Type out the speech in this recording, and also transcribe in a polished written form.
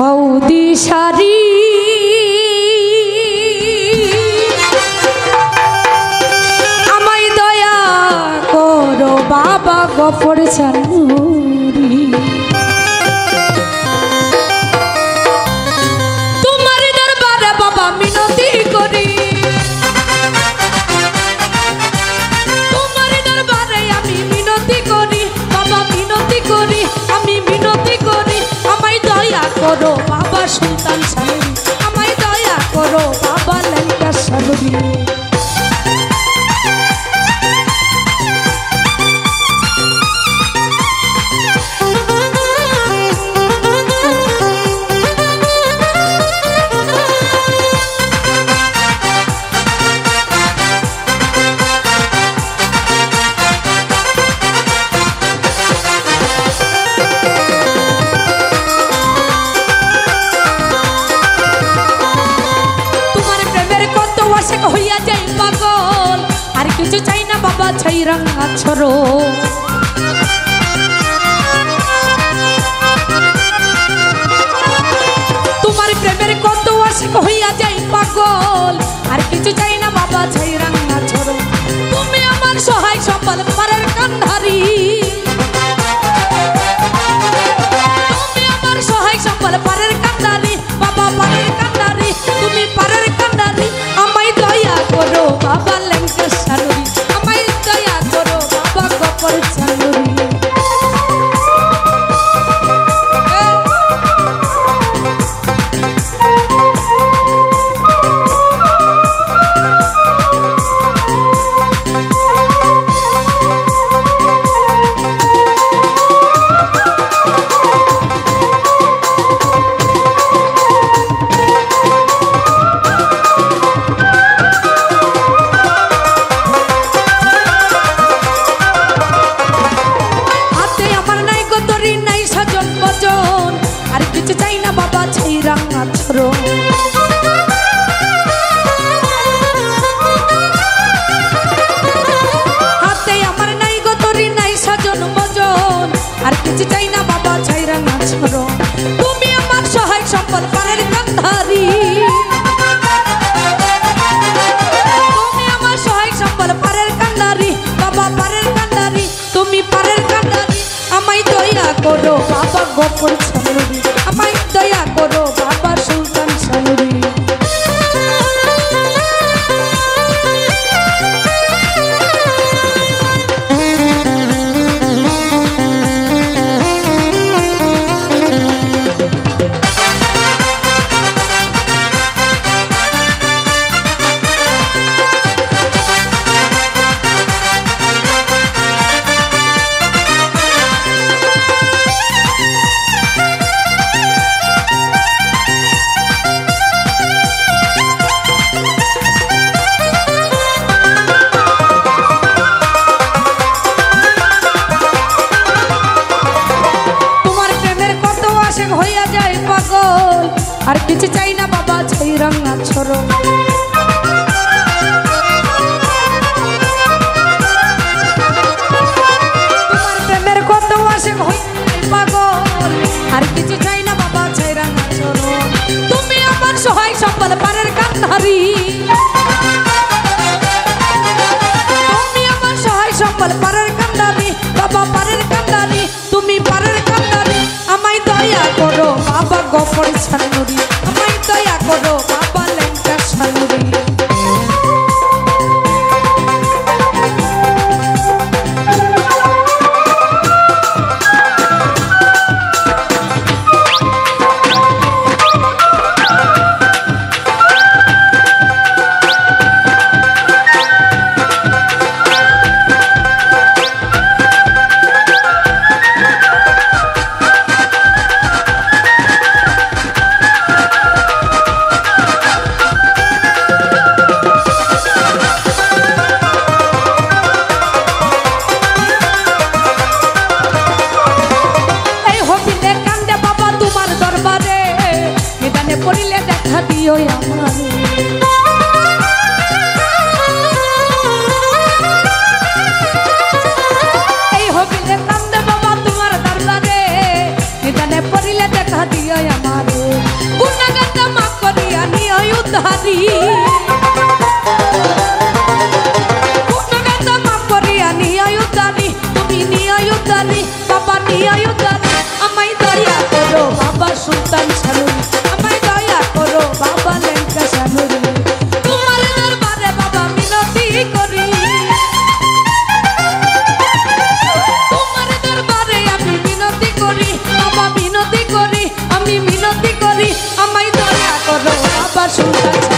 হৌদি সারি আমায় দয়া করো বাবা গফর চানুরি তোমার দরবারে বাবা মিনতি করি তোমার দরবারে আমি মিনতি করি বাবা মিনতি করি আমি মিনতি করি আমায় দয়া করো বাবা সুলতান সানুরি আমায় দয়া করো বাবা লঙ্কা সানুরি হইয়া যাই পাগল আর কিছু চাই না বাবা ছাই রাঙা ছড়ো তোমার প্রেমের কত আশিক হইয়া যাই পাগল আর কিছু চাই না বাবা ছাই রাঙা ছড়ো তুমি আমার সহায় সম্বল পারের কান্ধারি তুমি আমার সহায় সম্বল পারের কান্ধারি বাবা পারের কান্ধারি তুমি পারের কান্ধারি আমায় দয়া করো বাবা লঙ্কা সানুরি আমায় দয়া করো বাবা গফর চানুরি হাতে আমার নাই গো তরি নাই সাজন বজন আর কিছু চাই না বাবা ছাইরা না ছড়ো তুমি আমার সহায় সম্বল পারের কান্ধারি তুমি আমার সহায় সম্বল পারের কান্ধারি বাবা পারের কান্ধারি তুমি পারের কান্ধারি আমায় দয়া করো বাবা গফর চানুরি আমায় দয়া করো বাবা সুলতান সানুরি হইয়া যায় পাগল আর কিছু চাই না বাবা ছাই রাঙা ছড়ো তোমার প্রেমের কত আশিক হইয়া যায় পাগল আর কিছু চাই না বাবা ছাই রাঙা ছড়ো তুমি আমার সহায় সম্বল পারের কান্ধারি তুমি আমার সহায় সম্বল পারের কান্ধারি বাবা পারের কান্ধারি তুমি পারের কান্ধারি আমায় দয়া করো বাবা গফর চানুরি আমায় দয়া করো বাবা লঙ্কা সানুরি পড়িলে দেখা দিও আমারে এই হবিলে কান্দে বাবা তোমার দরবারে নিদানে পড়িলে দেখা দিয়া আমারে গুনাহগারটা মাফ করিয়া নিও উদ্ধারি গুনাহগারটা মাফ করিয়া নিও উদ্ধারি তুমি নিও উদ্ধারি বাবা নিও উদ্ধারি আমায় দয়া করো বাবা সুলতান শানুরি আমায় দয়া করো বাবা লেঙ্কা শানুরি তোমার দরবারে বাবা মিনতি করি তোমার দরবারে আমি মিনতি করি বাবা মিনতি করি আমি মিনতি করি আমায় দয়া করো বাবা সুলতান